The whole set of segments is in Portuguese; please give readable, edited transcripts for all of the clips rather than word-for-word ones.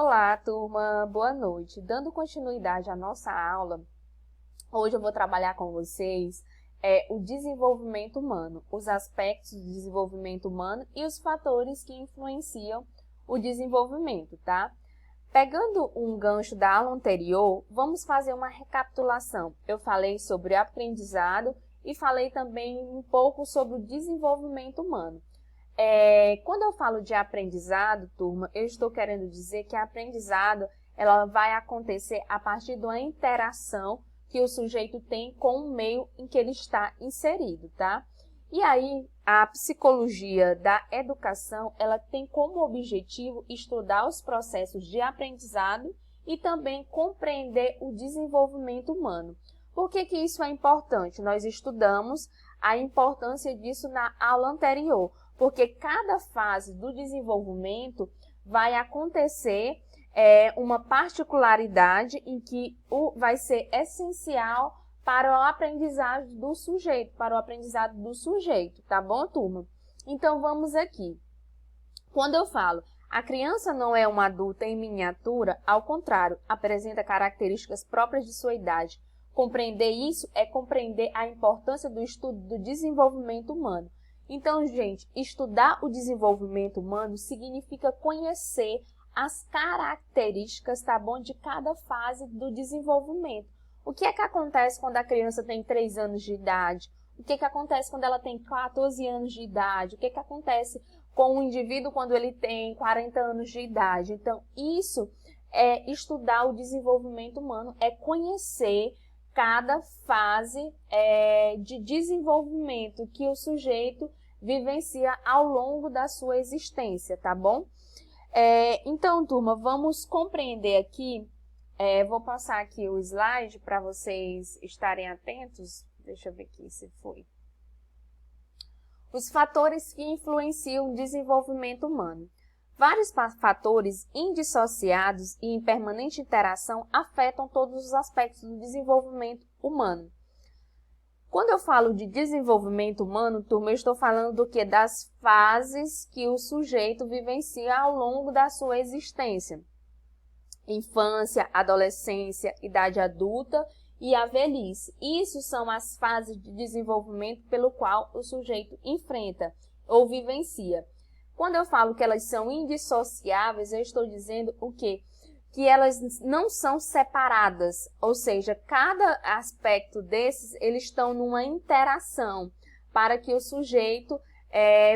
Olá, turma, boa noite. Dando continuidade à nossa aula, hoje eu vou trabalhar com vocês o desenvolvimento humano, os aspectos do desenvolvimento humano e os fatores que influenciam o desenvolvimento, tá? Pegando um gancho da aula anterior, vamos fazer uma recapitulação. Eu falei sobre aprendizado e falei também um pouco sobre o desenvolvimento humano. Quando eu falo de aprendizado, turma, eu estou querendo dizer que aprendizado ela vai acontecer a partir de uma interação que o sujeito tem com o meio em que ele está inserido, tá? E aí, a psicologia da educação, ela tem como objetivo estudar os processos de aprendizado e também compreender o desenvolvimento humano. Por que que isso é importante? Nós estudamos a importância disso na aula anterior, porque cada fase do desenvolvimento vai acontecer uma particularidade em que vai ser essencial para o aprendizado do sujeito, tá bom, turma? Então, vamos aqui. Quando eu falo, a criança não é uma adulta em miniatura, ao contrário, apresenta características próprias de sua idade. Compreender isso é compreender a importância do estudo do desenvolvimento humano. Então, gente, estudar o desenvolvimento humano significa conhecer as características, tá bom, de cada fase do desenvolvimento. O que é que acontece quando a criança tem 3 anos de idade? O que é que acontece quando ela tem 14 anos de idade? O que é que acontece com o indivíduo quando ele tem 40 anos de idade? Então, isso é estudar o desenvolvimento humano, é conhecer cada fase de desenvolvimento que o sujeito vivencia ao longo da sua existência, tá bom? Então, turma, vamos compreender aqui, vou passar aqui o slide para vocês estarem atentos, deixa eu ver aqui se foi. Os fatores que influenciam o desenvolvimento humano. Vários fatores indissociados e em permanente interação afetam todos os aspectos do desenvolvimento humano. Quando eu falo de desenvolvimento humano, turma, eu estou falando do quê? Das fases que o sujeito vivencia ao longo da sua existência. Infância, adolescência, idade adulta e a velhice. Isso são as fases de desenvolvimento pelo qual o sujeito enfrenta ou vivencia. Quando eu falo que elas são indissociáveis, eu estou dizendo o quê? Que elas não são separadas, ou seja, cada aspecto desses, eles estão numa interação para que o sujeito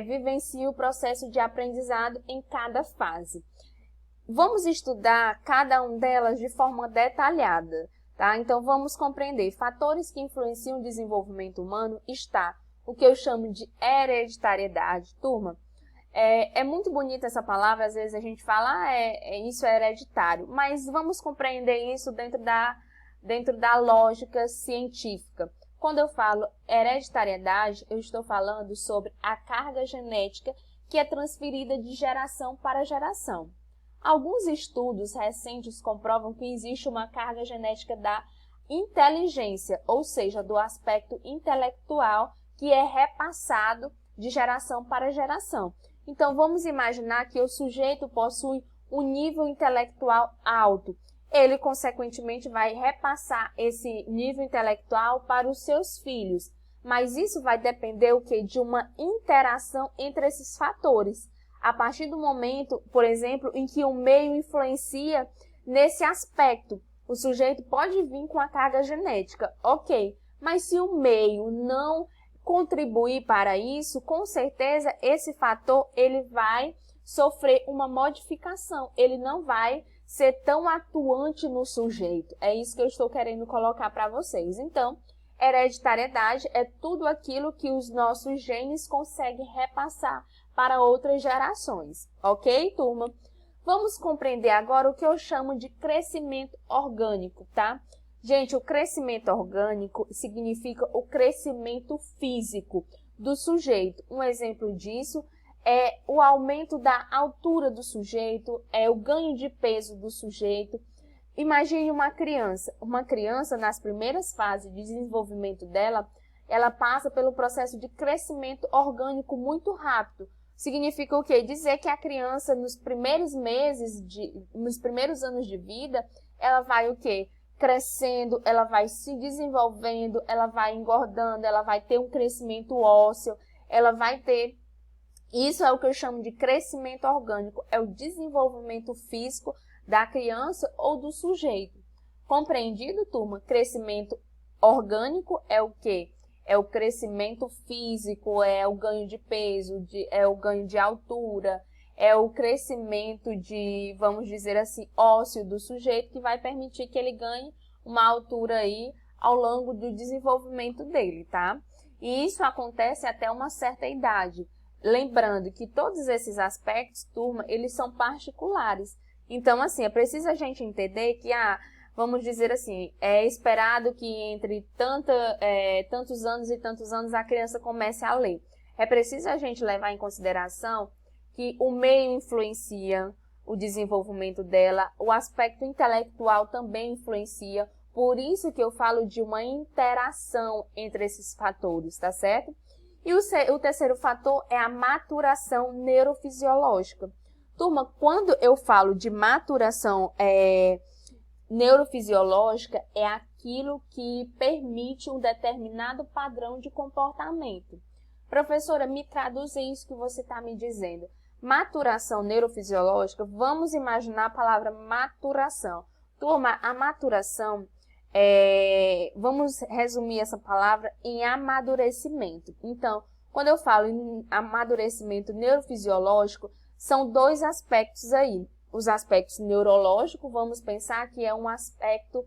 vivencie o processo de aprendizado em cada fase. Vamos estudar cada uma delas de forma detalhada, tá? Então, vamos compreender. Fatores que influenciam o desenvolvimento humano está o que eu chamo de hereditariedade. Turma, é muito bonita essa palavra, às vezes a gente fala, isso é hereditário, mas vamos compreender isso dentro da lógica científica. Quando eu falo hereditariedade, eu estou falando sobre a carga genética que é transferida de geração para geração. Alguns estudos recentes comprovam que existe uma carga genética da inteligência, ou seja, do aspecto intelectual que é repassado de geração para geração. Então, vamos imaginar que o sujeito possui um nível intelectual alto. Ele, consequentemente, vai repassar esse nível intelectual para os seus filhos. Mas isso vai depender o quê? De uma interação entre esses fatores. A partir do momento, por exemplo, em que o meio influencia nesse aspecto. O sujeito pode vir com a carga genética, ok. Mas se o meio não contribuir para isso, com certeza esse fator ele vai sofrer uma modificação, ele não vai ser tão atuante no sujeito. É isso que eu estou querendo colocar para vocês. Então, hereditariedade é tudo aquilo que os nossos genes conseguem repassar para outras gerações, ok, turma? Vamos compreender agora o que eu chamo de crescimento orgânico, tá? Gente, o crescimento orgânico significa o crescimento físico do sujeito. Um exemplo disso é o aumento da altura do sujeito, é o ganho de peso do sujeito. Imagine uma criança. Uma criança, nas primeiras fases de desenvolvimento dela, ela passa pelo processo de crescimento orgânico muito rápido. Significa o quê? Dizer que a criança, nos primeiros anos de vida, ela vai o quê? Crescendo, ela vai se desenvolvendo, ela vai engordando, ela vai ter um crescimento ósseo, ela vai ter... Isso é o que eu chamo de crescimento orgânico, é o desenvolvimento físico da criança ou do sujeito. Compreendido, turma? Crescimento orgânico é o quê? É o crescimento físico, é o ganho de peso, é o ganho de altura, é o crescimento de, vamos dizer assim, ósseo do sujeito, que vai permitir que ele ganhe uma altura aí ao longo do desenvolvimento dele, tá? E isso acontece até uma certa idade. Lembrando que todos esses aspectos, turma, eles são particulares. Então, assim, é preciso a gente entender que vamos dizer assim, é esperado que entre tantos anos e tantos anos a criança comece a ler. É preciso a gente levar em consideração que o meio influencia o desenvolvimento dela, o aspecto intelectual também influencia, por isso que eu falo de uma interação entre esses fatores, tá certo? E o terceiro fator é a maturação neurofisiológica. Turma, quando eu falo de maturação neurofisiológica, é aquilo que permite um determinado padrão de comportamento. Professora, me traduza isso que você está me dizendo. Maturação neurofisiológica, vamos imaginar a palavra maturação. Turma, a maturação, vamos resumir essa palavra em amadurecimento. Então, quando eu falo em amadurecimento neurofisiológico, são dois aspectos aí. Os aspectos neurológicos, vamos pensar que é um aspecto,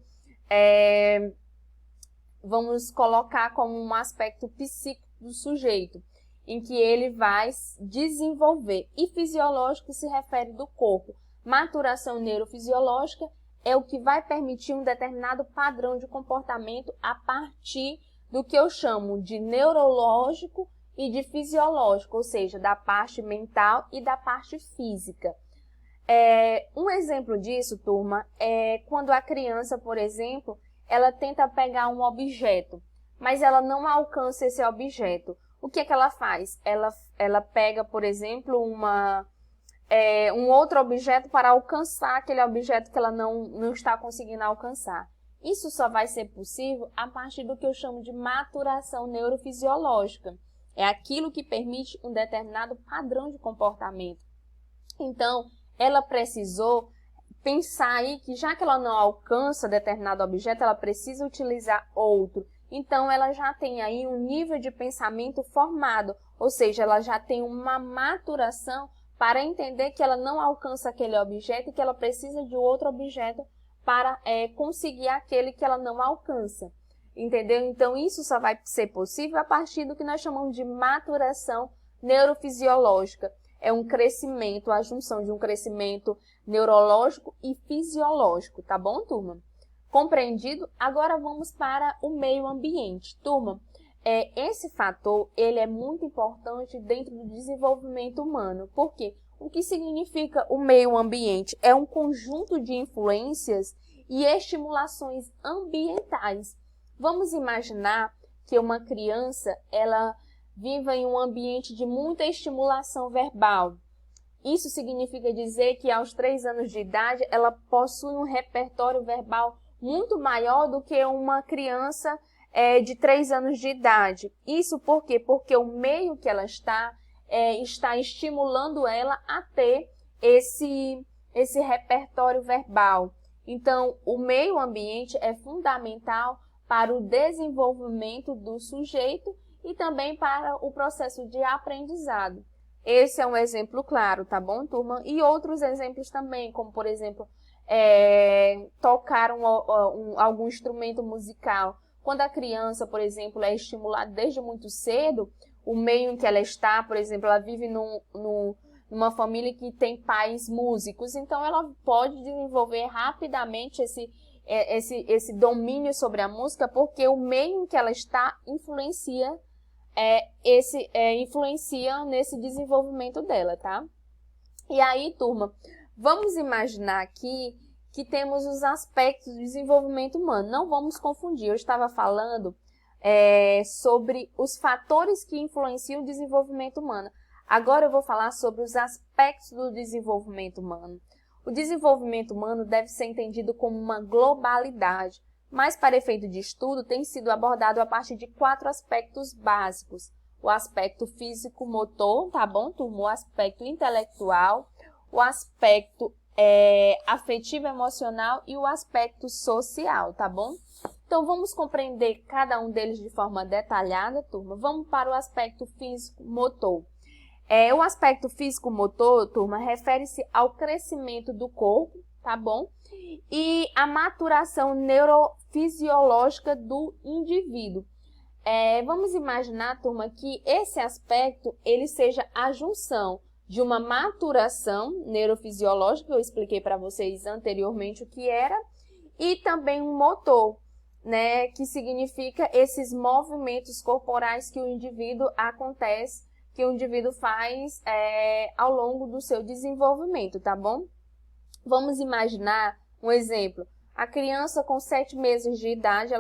vamos colocar como um aspecto psíquico do sujeito, em que ele vai desenvolver. E fisiológico se refere do corpo. Maturação neurofisiológica é o que vai permitir um determinado padrão de comportamento a partir do que eu chamo de neurológico e de fisiológico, ou seja, da parte mental e da parte física. Um exemplo disso, turma, é quando a criança, por exemplo, ela tenta pegar um objeto, mas ela não alcança esse objeto. O que é que ela faz? Ela pega, por exemplo, um outro objeto para alcançar aquele objeto que ela não está conseguindo alcançar. Isso só vai ser possível a partir do que eu chamo de maturação neurofisiológica. É aquilo que permite um determinado padrão de comportamento. Então, ela precisou pensar aí que já que ela não alcança determinado objeto, ela precisa utilizar outro. Então, ela já tem aí um nível de pensamento formado, ou seja, ela já tem uma maturação para entender que ela não alcança aquele objeto e que ela precisa de outro objeto para conseguir aquele que ela não alcança. Entendeu? Então, isso só vai ser possível a partir do que nós chamamos de maturação neurofisiológica. É um crescimento, a junção de um crescimento neurológico e fisiológico, tá bom, turma? Compreendido? Agora vamos para o meio ambiente. Turma, esse fator ele é muito importante dentro do desenvolvimento humano. Por quê? O que significa o meio ambiente? É um conjunto de influências e estimulações ambientais. Vamos imaginar que uma criança, ela viva em um ambiente de muita estimulação verbal. Isso significa dizer que aos 3 anos de idade, ela possui um repertório verbal muito maior do que uma criança de 3 anos de idade. Isso por quê? Porque o meio que ela está estimulando ela a ter esse repertório verbal. Então, o meio ambiente é fundamental para o desenvolvimento do sujeito e também para o processo de aprendizado. Esse é um exemplo claro, tá bom, turma? E outros exemplos também, como, por exemplo, tocar algum instrumento musical. Quando a criança, por exemplo, é estimulada desde muito cedo, o meio em que ela está, por exemplo, ela vive numa família que tem pais músicos, então ela pode desenvolver rapidamente esse domínio sobre a música, porque o meio em que ela está influencia nesse desenvolvimento dela, tá? E aí, turma, vamos imaginar aqui que temos os aspectos do desenvolvimento humano. Não vamos confundir, eu estava falando sobre os fatores que influenciam o desenvolvimento humano. Agora eu vou falar sobre os aspectos do desenvolvimento humano. O desenvolvimento humano deve ser entendido como uma globalidade, mas para efeito de estudo tem sido abordado a partir de 4 aspectos básicos. O aspecto físico-motor, tá bom, turma? O aspecto intelectual, o aspecto afetivo-emocional e o aspecto social, tá bom? Então, vamos compreender cada um deles de forma detalhada, turma. Vamos para o aspecto físico-motor. O aspecto físico-motor, turma, refere-se ao crescimento do corpo, tá bom? E a maturação neurofisiológica do indivíduo. Vamos imaginar, turma, que esse aspecto ele seja a junção de uma maturação neurofisiológica, eu expliquei para vocês anteriormente o que era, e também um motor, né, que significa esses movimentos corporais que o indivíduo faz ao longo do seu desenvolvimento, tá bom? Vamos imaginar um exemplo. A criança com 7 meses de idade,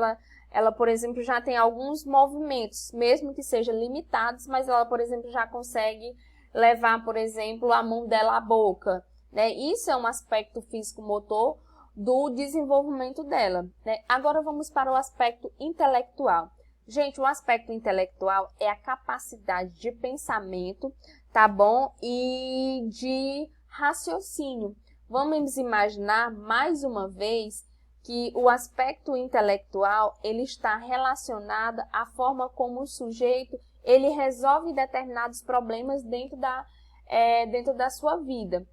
ela, por exemplo, já tem alguns movimentos, mesmo que sejam limitados, mas ela, por exemplo, já consegue levar, por exemplo, a mão dela à boca, né? Isso é um aspecto físico-motor do desenvolvimento dela, né? Agora vamos para o aspecto intelectual. Gente, o aspecto intelectual é a capacidade de pensamento, tá bom? E de raciocínio. Vamos imaginar, mais uma vez, que o aspecto intelectual ele está relacionado à forma como o sujeito ele resolve determinados problemas dentro da sua vida.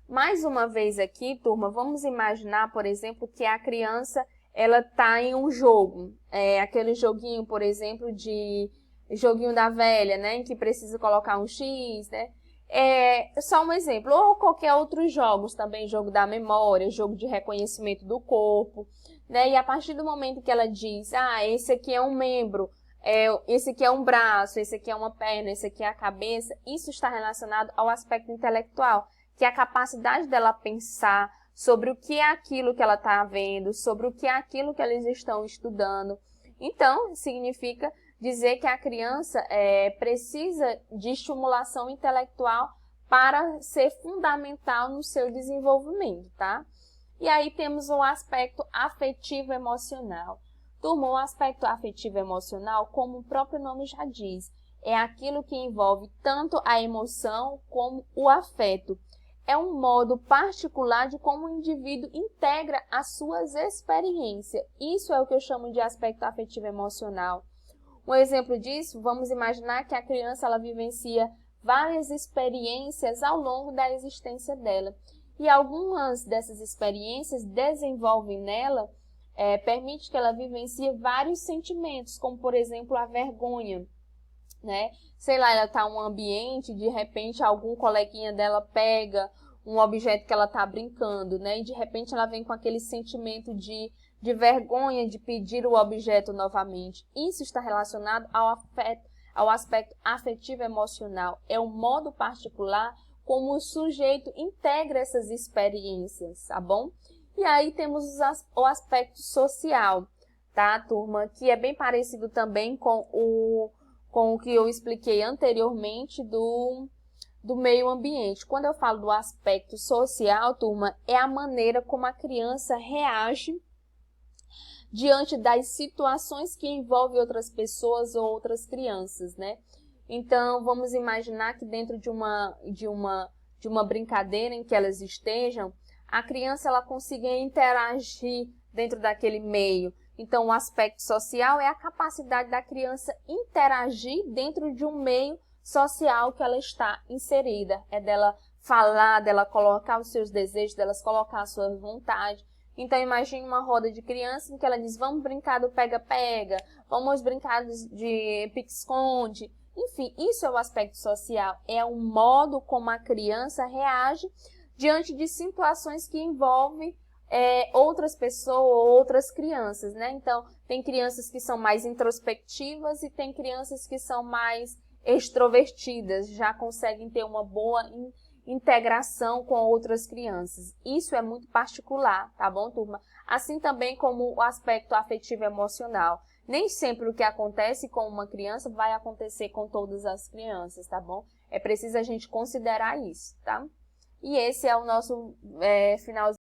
Mais uma vez aqui, turma, vamos imaginar, por exemplo, que a criança ela está em um jogo, aquele joguinho, por exemplo, de joguinho da velha, né, em que precisa colocar um X, né? Só um exemplo, ou qualquer outros jogos também, jogo da memória, jogo de reconhecimento do corpo, né? E a partir do momento que ela diz, esse aqui é um membro, esse aqui é um braço, esse aqui é uma perna, esse aqui é a cabeça, isso está relacionado ao aspecto intelectual, que é a capacidade dela pensar sobre o que é aquilo que ela está vendo, sobre o que é aquilo que eles estão estudando. Então, significa dizer que a criança precisa de estimulação intelectual para ser fundamental no seu desenvolvimento, tá? E aí temos o aspecto afetivo-emocional. Turma, o aspecto afetivo-emocional, como o próprio nome já diz, é aquilo que envolve tanto a emoção como o afeto. É um modo particular de como o indivíduo integra as suas experiências. Isso é o que eu chamo de aspecto afetivo-emocional. Um exemplo disso, vamos imaginar que a criança ela vivencia várias experiências ao longo da existência dela. E algumas dessas experiências desenvolvem nela, permite que ela vivencie vários sentimentos, como por exemplo a vergonha, né? Sei lá, ela está em um ambiente, de repente algum coleguinha dela pega um objeto que ela está brincando, né? E de repente ela vem com aquele sentimento de vergonha de pedir o objeto novamente. Isso está relacionado ao aspecto afetivo emocional. É um modo particular como o sujeito integra essas experiências, tá bom? E aí temos o aspecto social, tá, turma? Que é bem parecido também com o que eu expliquei anteriormente do meio ambiente. Quando eu falo do aspecto social, turma, é a maneira como a criança reage diante das situações que envolvem outras pessoas ou outras crianças, né? Então, vamos imaginar que dentro de uma brincadeira em que elas estejam, a criança ela consiga interagir dentro daquele meio. Então, o aspecto social é a capacidade da criança interagir dentro de um meio social que ela está inserida. É dela falar, dela colocar os seus desejos, delas colocar as suas vontades. Então, imagine uma roda de criança em que ela diz, vamos brincar do pega-pega, vamos brincar de pique-esconde. Enfim, isso é o aspecto social. É o modo como a criança reage diante de situações que envolvem outras pessoas ou outras crianças, né? Então, tem crianças que são mais introspectivas e tem crianças que são mais extrovertidas, já conseguem ter uma boa integração com outras crianças. Isso é muito particular, tá bom, turma? Assim também como o aspecto afetivo emocional. Nem sempre o que acontece com uma criança vai acontecer com todas as crianças, tá bom? É preciso a gente considerar isso, tá? E esse é o nosso finalzinho